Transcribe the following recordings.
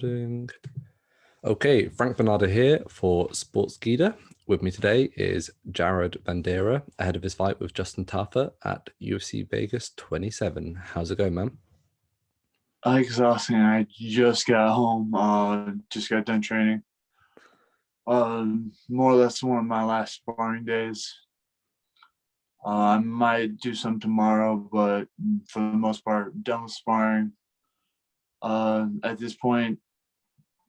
Recording. Okay, Frank Bonada here for Sportskeeda. With me today is Jared Vanderaa ahead of his fight with Justin Tafa at UFC Vegas 27. How's it going, man? Exhausting. I just got home. Just got done training. More or less one of my last sparring days. I might do some tomorrow, but for the most part, done with sparring. At this point,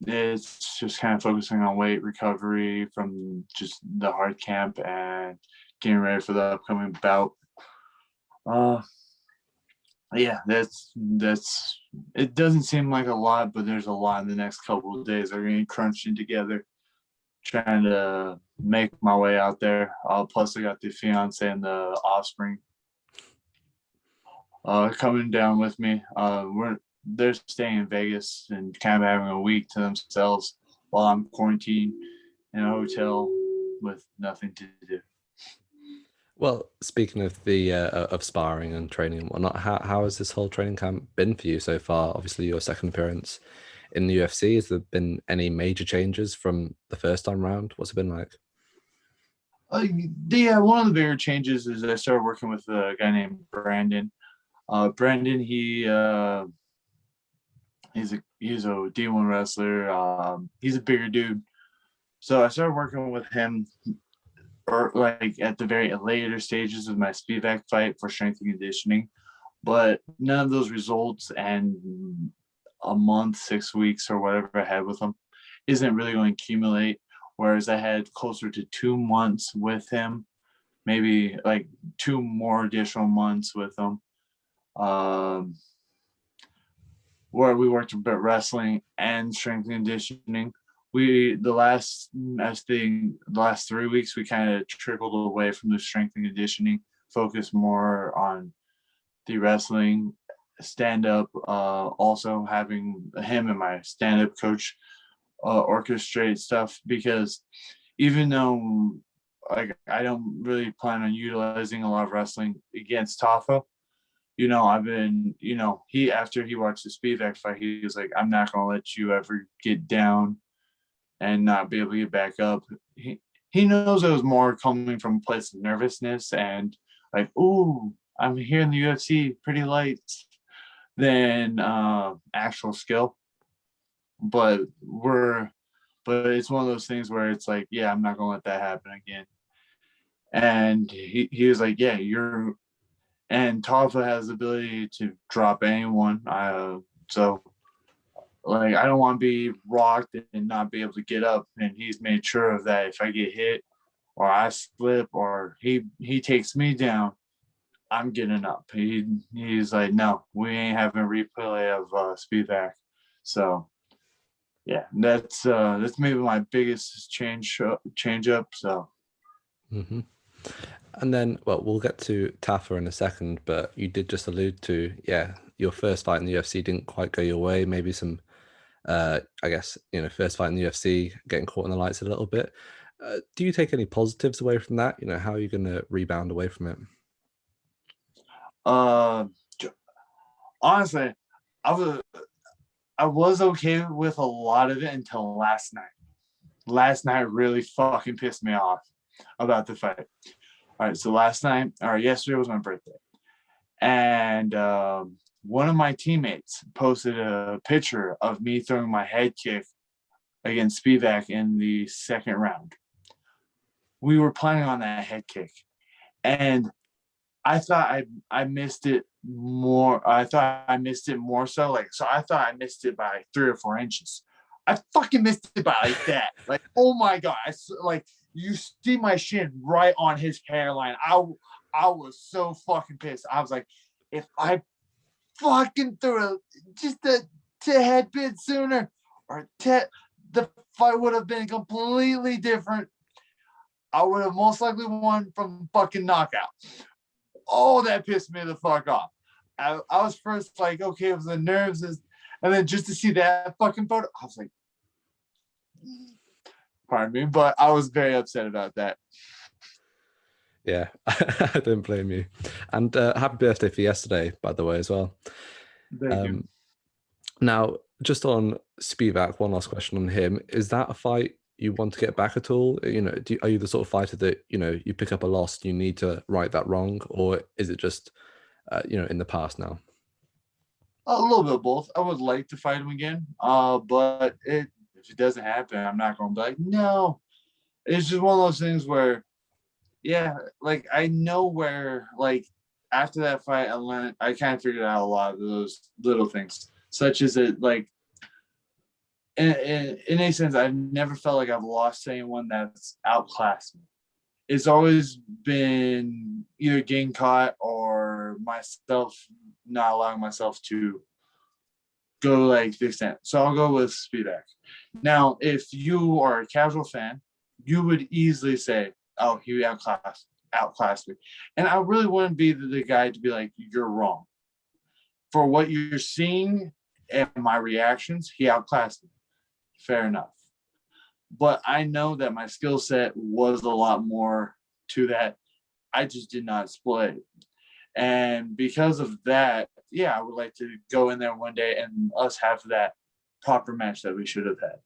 it's just kind of focusing on weight recovery from just the hard camp and getting ready for the upcoming bout. Yeah, that's it doesn't seem like a lot, but there's a lot in the next couple of days. Are getting crunching together, trying to make my way out there. Plus, I got the fiance and the offspring coming down with me. They're staying in Vegas and kind of having a week to themselves while I'm quarantined in a hotel with nothing to do. Well, speaking of the of sparring and training and whatnot, how has this whole training camp been for you so far? Obviously, your second appearance in the UFC. Has there been any major changes from the first time round? What's it been like? Yeah, one of the bigger changes is I started working with a guy named Brandon. Brandon, he's a D1 wrestler. He's a bigger dude, so I started working with him, or like at the very later stages of my Spivak fight for strength and conditioning, but none of those results and a month, 6 weeks, or whatever I had with him isn't really going to accumulate. Whereas I had closer to 2 months with him, maybe like two more additional months with him. Where we worked a bit wrestling and strength and conditioning. The last 3 weeks we kind of trickled away from the strength and conditioning, focused more on the wrestling, stand up. Also having him and my stand up coach orchestrate stuff, because even though like I don't really plan on utilizing a lot of wrestling against Tafa, I've been, after he watched the Spivak fight, he was like, I'm not going to let you ever get down and not be able to get back up. He knows it was more coming from a place of nervousness and like, ooh, I'm here in the UFC, pretty light, than actual skill. But it's one of those things where it's like, yeah, I'm not going to let that happen again. And he was like, yeah, and Tafa has the ability to drop anyone. So like I don't want to be rocked and not be able to get up. And he's made sure of that. If I get hit or I slip or he takes me down, I'm getting up. He's like, no, we ain't having a replay of Spivak. So yeah, that's maybe my biggest change up. So. Mm-hmm. And then, well, we'll get to Tafa in a second, but you did just allude to, yeah, your first fight in the UFC didn't quite go your way. Maybe some, I guess, first fight in the UFC, getting caught in the lights a little bit. Do you take any positives away from that? How are you going to rebound away from it? Uh, Honestly, I was okay with a lot of it until last night. Last night really fucking pissed me off about the fight. All right, so yesterday was my birthday, and one of my teammates posted a picture of me throwing my head kick against Spivak in the second round. We were planning on that head kick, and I thought I missed it more. I thought I missed it more so. I thought I missed it by 3 or 4 inches. I fucking missed it by like that. Like, oh my God. You see my shin right on his hairline. I was so fucking pissed. I was like, if I fucking threw just a head bit sooner, the fight would have been completely different. I would have most likely won from fucking knockout. Oh, that pissed me the fuck off. I was first like, okay, it was the nerves, and then just to see that fucking photo, I was like, pardon me, but I was very upset about that. Yeah, I don't blame you. And happy birthday for yesterday, by the way, as well. Thank you. Now, just on Spivak, one last question on him. Is that a fight you want to get back at all? Are you the sort of fighter that, you pick up a loss, you need to right that wrong, or is it just, in the past now? A little bit of both. I would like to fight him again, but if it doesn't happen, I'm not going to be like, no. It's just one of those things where, yeah, like I know where, like after that fight, I kind of figured out a lot of those little things, such as it, like, in a sense, I've never felt like I've lost to anyone that's outclassed me. It's always been either getting caught or myself not allowing myself to go like the extent. So I'll go with Spivak. Now, if you are a casual fan, you would easily say, "Oh, he outclassed me," and I really wouldn't be the guy to be like, "You're wrong." For what you're seeing and my reactions, he outclassed me. Fair enough. But I know that my skill set was a lot more to that. I just did not split. And because of that, yeah, I would like to go in there one day and us have that proper match that we should have had.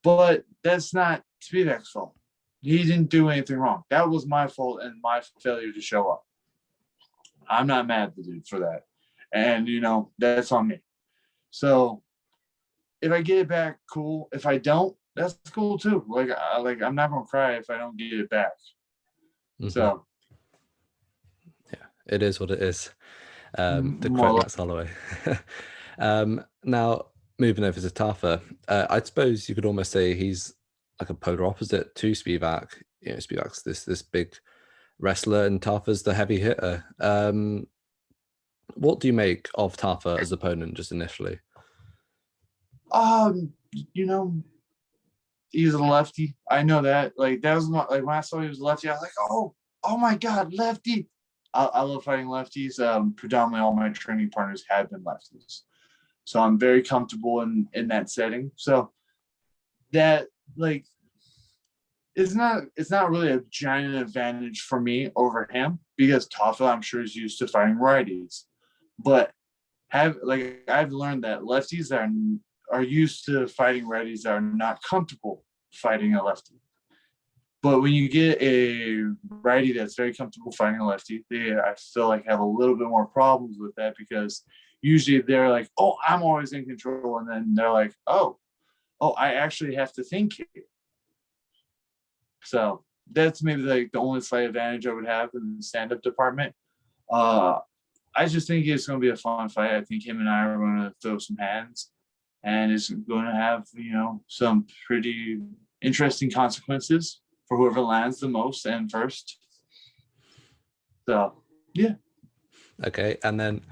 But that's not Spivak's fault. He didn't do anything wrong. That was my fault and my failure to show up. I'm not mad at the dude for that. And, that's on me. So if I get it back, cool. If I don't, that's cool too. Like I'm not gonna cry if I don't get it back. Mm-hmm. So yeah, it is what it is. To more quote Max Holloway. Now moving over to Tafa, I suppose you could almost say he's like a polar opposite to Spivak. Spivak's this big wrestler and Tafa's the heavy hitter. What do you make of Tafa as opponent just initially? you know, he's a lefty. I know that. Like that was not like when I saw he was a lefty, I was like, oh my god, lefty. I love fighting lefties. Predominantly all my training partners have been lefties. So I'm very comfortable in that setting. So that like it's not really a giant advantage for me over him because Tafa, I'm sure, is used to fighting righties. But I've learned that lefties that are used to fighting righties that are not comfortable fighting a lefty. But when you get a righty that's very comfortable fighting a lefty, I feel like have a little bit more problems with that because usually they're like, "Oh, I'm always in control," and then they're like, "Oh, I actually have to think here." So that's maybe like the only slight advantage I would have in the stand-up department. I just think it's going to be a fun fight. I think him and I are going to throw some hands, and it's going to have some pretty interesting consequences for whoever lands the most and first. So yeah. Okay, and then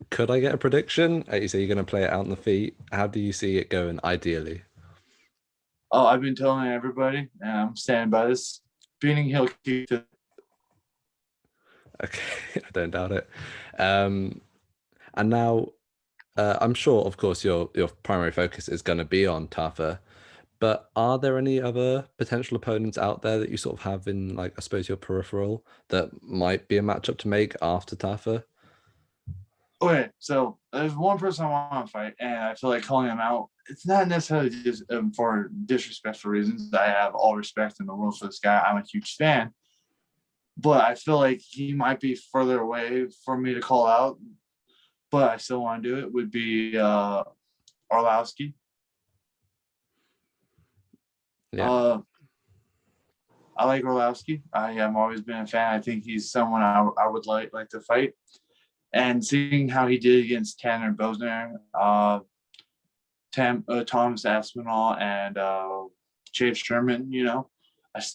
could I get a prediction? You say you're going to play it out on the feet. How do you see it going ideally? Oh, I've been telling everybody, and I'm standing by this. Spinning heel kick to. Okay, I don't doubt it. And now, I'm sure, of course, your primary focus is going to be on Tafa, but are there any other potential opponents out there that you sort of have in, like, I suppose, your peripheral that might be a matchup to make after Tafa? Okay, so there's one person I want to fight, and I feel like calling him out. It's not necessarily just for disrespectful reasons. I have all respect in the world for this guy. I'm a huge fan, but I feel like he might be further away for me to call out. But I still want to do it. Would be Arlovsky. Yeah. I like Arlovsky. I have always been a fan. I think he's someone I would like to fight. And seeing how he did against Tanner Bosner, Thomas Aspinall, and Chase Sherman,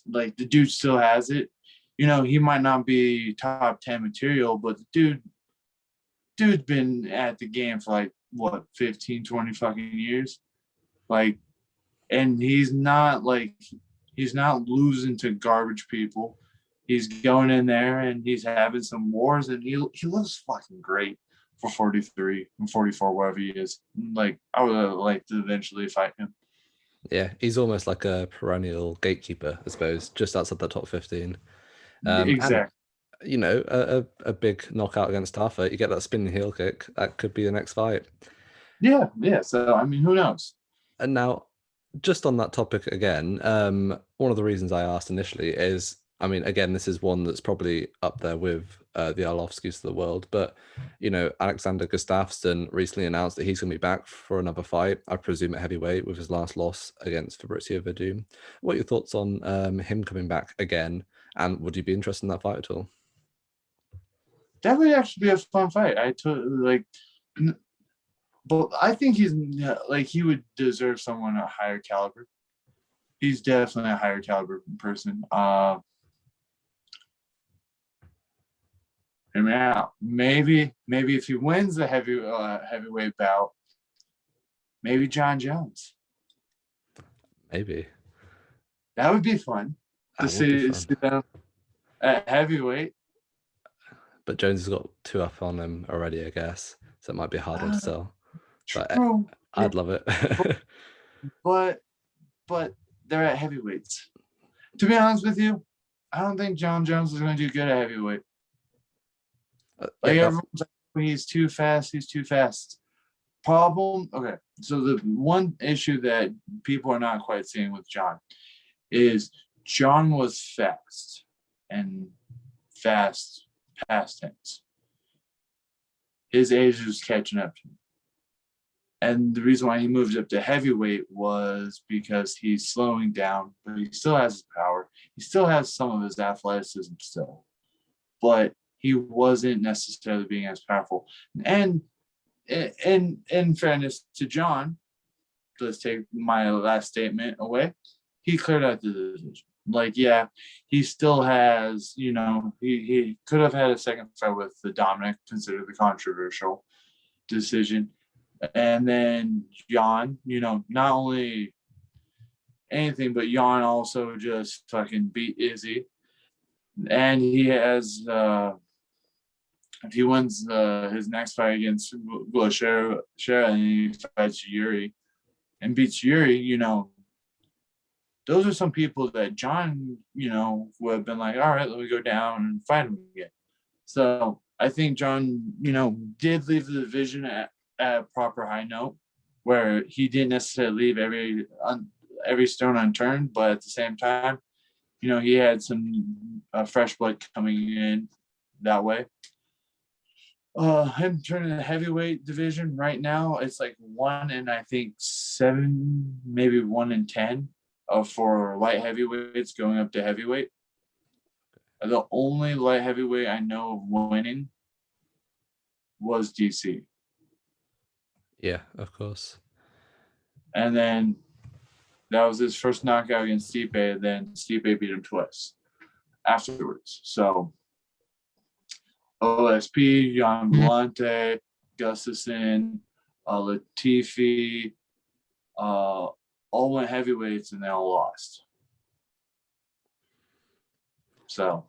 like the dude still has it. He might not be top 10 material, but the dude's been at the game for like what 15, 20 fucking years. Like, and he's not losing to garbage people. He's going in there and he's having some wars, and he looks fucking great for 43 and 44, wherever he is. Like, I would like to eventually fight him. Yeah, he's almost like a perennial gatekeeper, I suppose, just outside the top 15. Exactly. And a big knockout against Tafa, you get that spinning heel kick, that could be the next fight. Yeah. So I mean, who knows? And now, just on that topic again, one of the reasons I asked initially is, I mean, again, this is one that's probably up there with the Arlovskis of the world, but Alexander Gustafsson recently announced that he's going to be back for another fight, I presume at heavyweight, with his last loss against Fabrizio Verdum. What are your thoughts on him coming back again, and would you be interested in that fight at all? That would actually be a fun fight. But I think he would deserve someone a higher caliber. He's definitely a higher caliber person. Hear me out. Maybe if he wins the heavyweight bout, maybe John Jones. Maybe. That would be fun to That would be fun. see them at heavyweight. But Jones has got 2 up on him already, I guess. So it might be a hard one to sell. But True. I'd love it. But they're at heavyweights. To be honest with you, I don't think John Jones is going to do good at heavyweight. Everyone's like, he's too fast. He's too fast. Problem. Okay. So the one issue that people are not quite seeing with John is John was fast, and fast past tense. His age was catching up to him. And the reason why he moved up to heavyweight was because he's slowing down, but he still has his power. He still has some of his athleticism still, but he wasn't necessarily being as powerful. And in fairness to John, let's take my last statement away. He cleared out the division. He still has, he could have had a second fight with the Dominic, considered the controversial decision. And then Jan, not only anything, but Jan also just fucking beat Izzy. And he has, if he wins his next fight against Shera and he fights Yuri and beats Yuri, those are some people that John, would have been like, all right, let me go down and fight him again. So I think John, did leave the division at a proper high note, where he didn't necessarily leave every stone unturned, but at the same time, he had some fresh blood coming in that way. Him turning the heavyweight division right now, it's like 1 in I think 7, maybe 1 in 10 for light heavyweights going up to heavyweight. The only light heavyweight I know of winning was DC. Yeah, of course. And then that was his first knockout against Stipe. Then Stipe beat him twice afterwards. So OSP, Jan Vellante, Gustafsson, Latifi, all went heavyweights and they all lost. So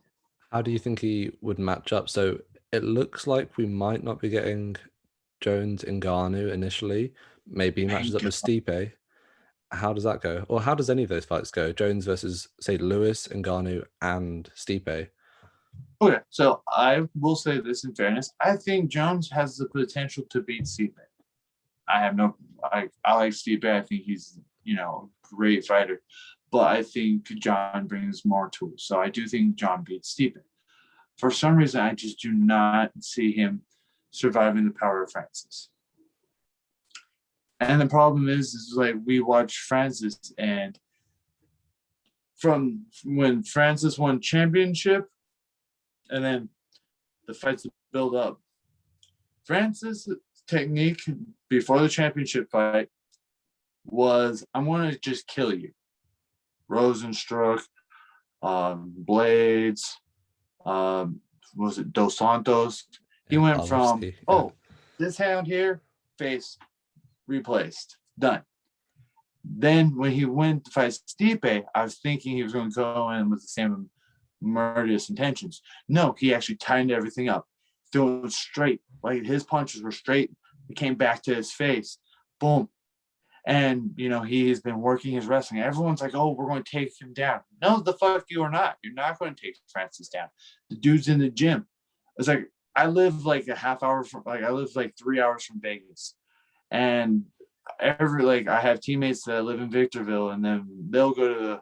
how do you think he would match up? So it looks like we might not be getting Jones Ngannou initially. Maybe he matches up with Stipe. How does that go? Or how does any of those fights go? Jones versus, say, Lewis, Ngannou, and Stipe. Okay, so I will say this in fairness. I think Jones has the potential to beat Stipe. I like Stipe. I think he's, a great fighter. But I think John brings more tools. So I do think John beats Stipe. For some reason, I just do not see him surviving the power of Francis. And the problem is like we watch Francis, and from when Francis won championship, and then the fights build up. Francis' technique before the championship fight was, I'm going to just kill you. Rosenstruck, Blades, was it Dos Santos? He went from, this hand here, face replaced, done. Then when he went to fight Stipe, I was thinking he was going to go in with the same murderous intentions. No, he actually tightened everything up, threw it straight. Like his punches were straight. It came back to his face. Boom. And, he's been working his wrestling. Everyone's like, oh, we're going to take him down. No, the fuck you are not. You're not going to take Francis down. The dude's in the gym. It's like, I live like a half hour from, I live like 3 hours from Vegas. And I have teammates that live in Victorville, and then they'll go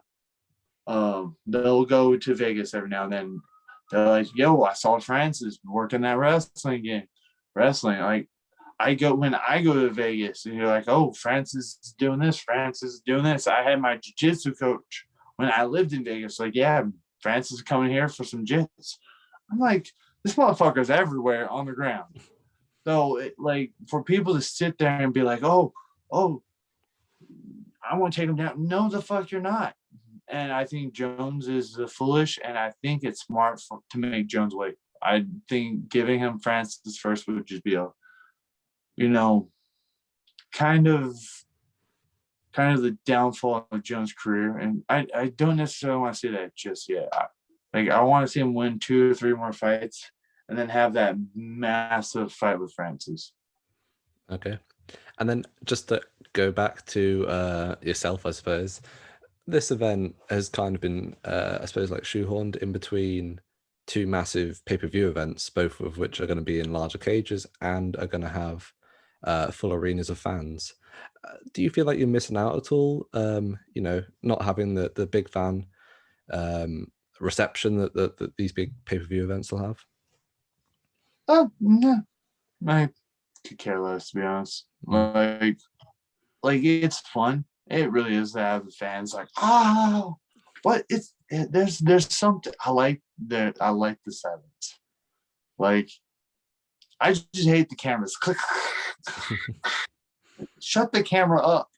to Vegas every now and then. They're like, "Yo, I saw Francis working that wrestling game, wrestling." Like, when I go to Vegas, and you're like, "Oh, Francis is doing this. Francis is doing this." I had my jiu-jitsu coach when I lived in Vegas. Like, yeah, Francis is coming here for some jits. I'm like, this motherfucker's everywhere on the ground. So, for people to sit there and be like, "Oh, I want to take him down." No, the fuck you're not. And I think Jones is foolish, and I think it's smart to make Jones wait. I think giving him Francis first would just be a, you know, kind of the downfall of Jones' career. And I don't necessarily want to see that just yet. I want to see him win 2 or 3 more fights and then have that massive fight with Francis. Okay. And then just to go back to yourself, I suppose, this event has kind of been, I suppose, like shoehorned in between 2 massive pay-per-view events, both of which are going to be in larger cages and are going to have full arenas of fans. Do you feel like you're missing out at all? Not having the big fan reception that these big pay-per-view events will have? Oh, no. I could care less, to be honest. It's fun. It really is to have the fans like, oh, but there's something I like the silence. Like, I just hate the cameras. Click. Shut the camera up.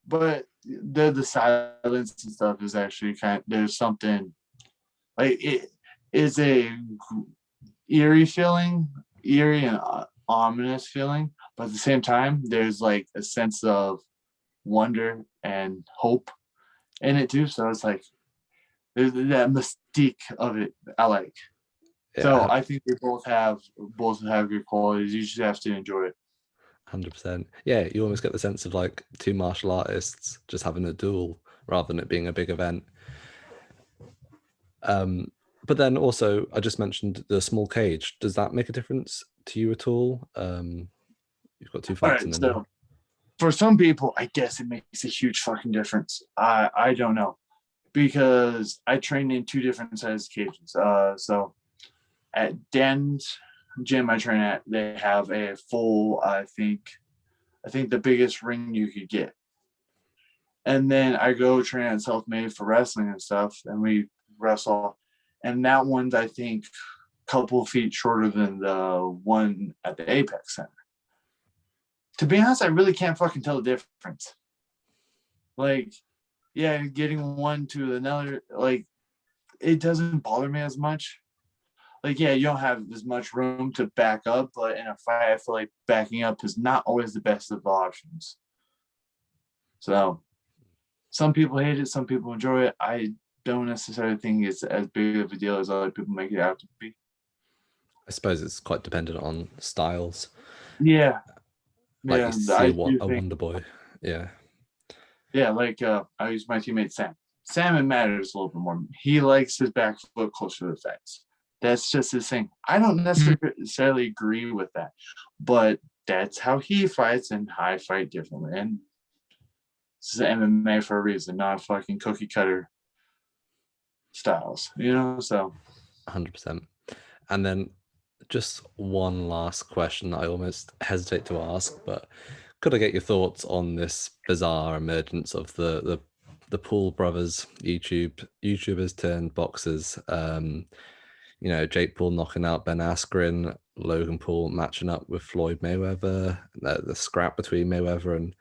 But the silence and stuff is actually there's something like it is a eerie and ominous feeling, but at the same time, there's like a sense of wonder and hope in it too. So it's like there's that mystique of it I like. Yeah, So I think they both have good qualities. You just have to enjoy it. 100%. Yeah, you almost get the sense of like 2 martial artists just having a duel rather than it being a big event. But then also, I just mentioned the small cage. Does that make a difference to you at all? You've got 2 All fights in right, the so for some people, I guess it makes a huge fucking difference. I don't know, because I train in 2 different size cages. So at Dan's gym I train at, they have a full, I think the biggest ring you could get. And then I go train at Self Made for wrestling and stuff, and we wrestle. And that one's, I think, a couple feet shorter than the one at the Apex Center. To be honest, I really can't fucking tell the difference. Like, yeah, getting one to another, like, it doesn't bother me as much. Like, yeah, you don't have as much room to back up, but in a fight, I feel like backing up is not always the best of the options. So some people hate it, some people enjoy it. I don't necessarily think it's as big of a deal as other people make it out to be. I suppose it's quite dependent on styles. Yeah, Like yeah, you see I a do think. Wonder Boy. Yeah. Yeah, I use my teammate Sam. Sam, it matters a little bit more. He likes his back foot closer to the fence. That's just his thing. I don't necessarily agree with that, but that's how he fights, and I fight differently. And this is MMA for a reason, not fucking cookie cutter styles, So 100%. And then just one last question that I almost hesitate to ask, but could I get your thoughts on this bizarre emergence of the Paul brothers, YouTubers turned boxers? Jake Paul knocking out Ben Askren, Logan Paul matching up with Floyd Mayweather, the scrap between Mayweather and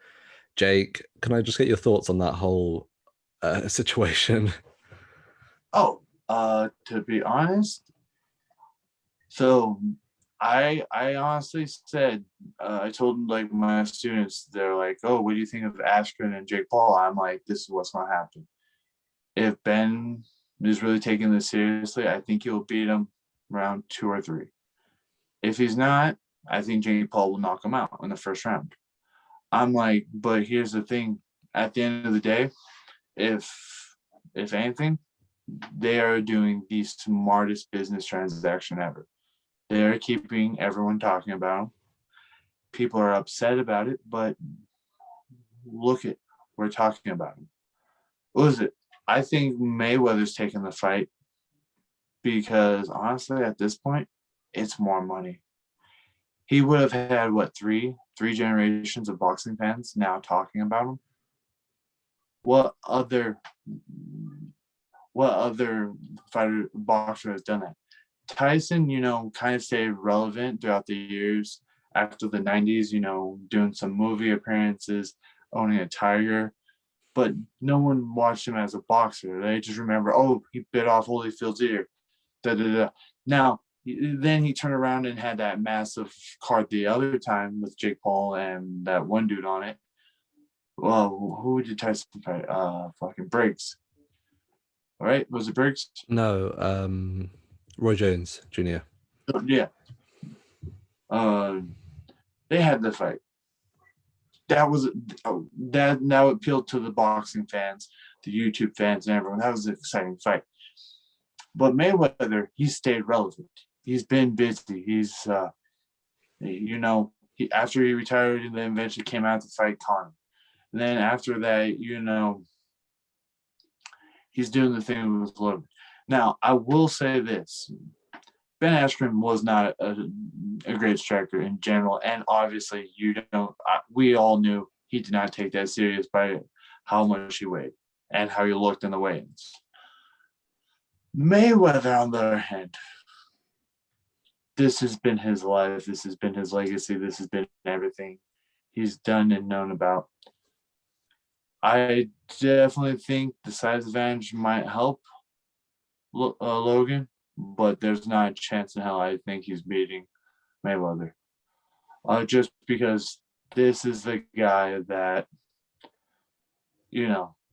Jake. Can I just get your thoughts on that whole situation? To be honest, so I honestly said, I told like my students, they're like, "Oh, what do you think of Askren and Jake Paul?" I'm like, "This is what's gonna happen. If Ben is really taking this seriously, I think he'll beat him round 2 or 3. If he's not, I think Jake Paul will knock him out in the first round." I'm like, but here's the thing. At the end of the day, if anything, they are doing the smartest business transaction ever. They're keeping everyone talking about them. People are upset about it, but look at, we're talking about him. What was it? I think Mayweather's taking the fight because honestly, at this point, it's more money. He would have had what three generations of boxing fans now talking about him. What other fighter boxer has done that? Tyson, kind of stayed relevant throughout the years after the 90s, doing some movie appearances, owning a tiger, but no one watched him as a boxer. They just remember, oh, he bit off Holyfield's ear. Da, da, da. Now, then he turned around and had that massive card the other time with Jake Paul and that one dude on it. Well, who did Tyson fight? Fucking Briggs. All right, was it Briggs? No, Roy Jones Jr. Yeah. They had the fight. That was that now appealed to the boxing fans, the YouTube fans, and everyone. That was an exciting fight. But Mayweather, he stayed relevant. He's been busy. He's, after he retired and then eventually came out to fight Conor. And then after that, he's doing the thing with Logan. Now, I will say this. Ben Askren was not a great striker in general. And obviously, we all knew he did not take that serious by how much he weighed and how he looked in the weigh-ins. Mayweather, on the other hand, this has been his life. This has been his legacy. This has been everything he's done and known about. I definitely think the size advantage might help Logan, but there's not a chance in hell I think he's beating Mayweather. Just because this is the guy that,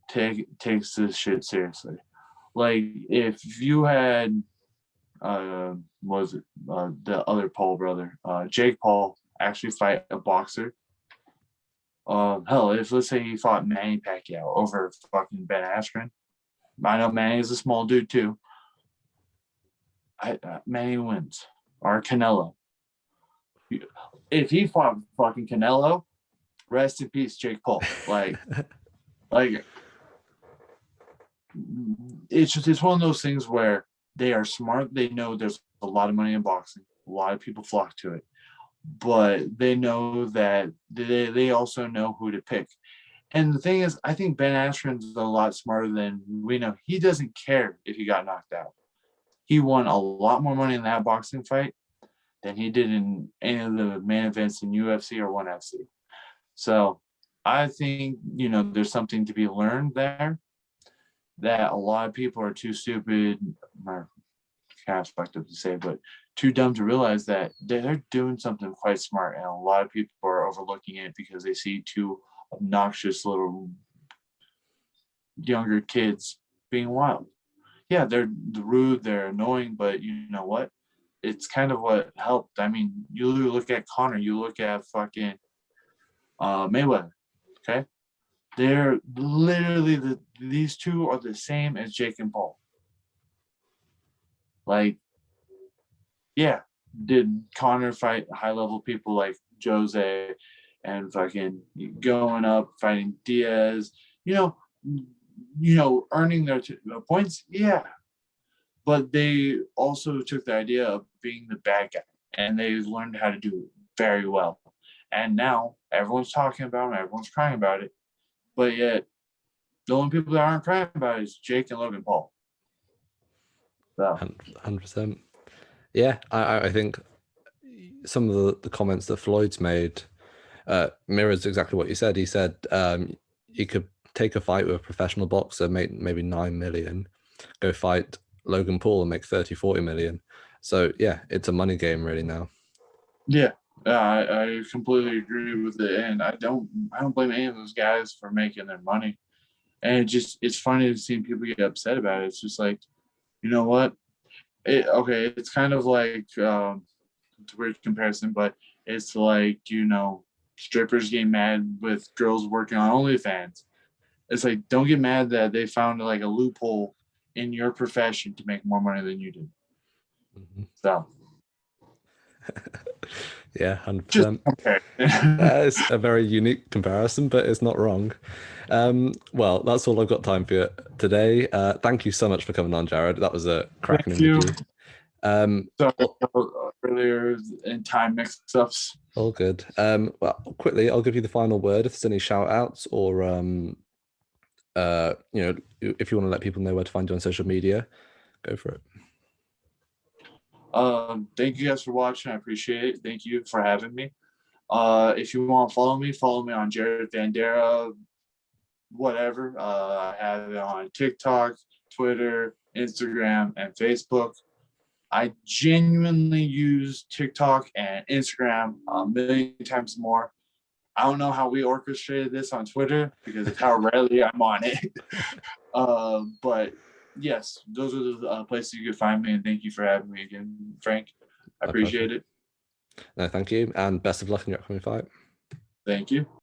takes this shit seriously. Like, if you had, the other Paul brother, Jake Paul, actually fight a boxer, hell, if let's say he fought Manny Pacquiao over fucking Ben Askren, I know Manny's a small dude too. Manny wins. Or Canelo. If he fought fucking Canelo, rest in peace, Jake Paul. Like, it's one of those things where they are smart. They know there's a lot of money in boxing. A lot of people flock to it. But they know that they also know who to pick. And the thing is, I think Ben Askren's a lot smarter than we know. He doesn't care if he got knocked out. He won a lot more money in that boxing fight than he did in any of the main events in UFC or ONE FC. So I think, there's something to be learned there that a lot of people are too stupid, or kind of fucked up to say, but too dumb to realize that they're doing something quite smart. And a lot of people are overlooking it because they see two obnoxious little younger kids being wild. Yeah, they're rude, they're annoying, but you know what? It's kind of what helped. I mean, you look at Conor, you look at fucking Mayweather, okay? They're literally, these two are the same as Jake and Paul. Like, yeah, did Conor fight high-level people like Jose and fucking going up, fighting Diaz, earning their points? Yeah. But they also took the idea of being the bad guy, and they learned how to do it very well. And now everyone's talking about it, everyone's crying about it, but yet the only people that aren't crying about it is Jake and Logan Paul. So 100%. Yeah, I think some of the comments that Floyd's made mirrors exactly what you said. He said you could take a fight with a professional boxer, make maybe 9 million, go fight Logan Paul and make 30-40 million. So yeah, it's a money game really now. Yeah, I completely agree with it, and I don't blame any of those guys for making their money. And it's funny to see people get upset about it. It's just like, you know what? It's kind of like it's a weird comparison, but it's like, strippers getting mad with girls working on OnlyFans. It's like, don't get mad that they found like a loophole in your profession to make more money than you do. Mm-hmm. So Yeah, Just 100%. compare. That is a very unique comparison, but it's not wrong. Well, that's all I've got time for today. Thank you so much for coming on, Jared. That was a cracking Thank you. interview. Sorry Well, earlier in time mix-ups. all good. Well, quickly, I'll give you the final word. If there's any shout outs or if you want to let people know where to find you on social media, go for it. Thank you guys for watching. I appreciate it. Thank you for having me. If you want to follow me on Jared Vanderaa, whatever. I have it on TikTok, Twitter, Instagram, and Facebook. I genuinely use TikTok and Instagram a million times more. I don't know how we orchestrated this on Twitter because of how rarely I'm on it. But yes, those are the places you can find me. And thank you for having me again, Frank. I appreciate it. No, thank you. And best of luck in your upcoming fight. Thank you.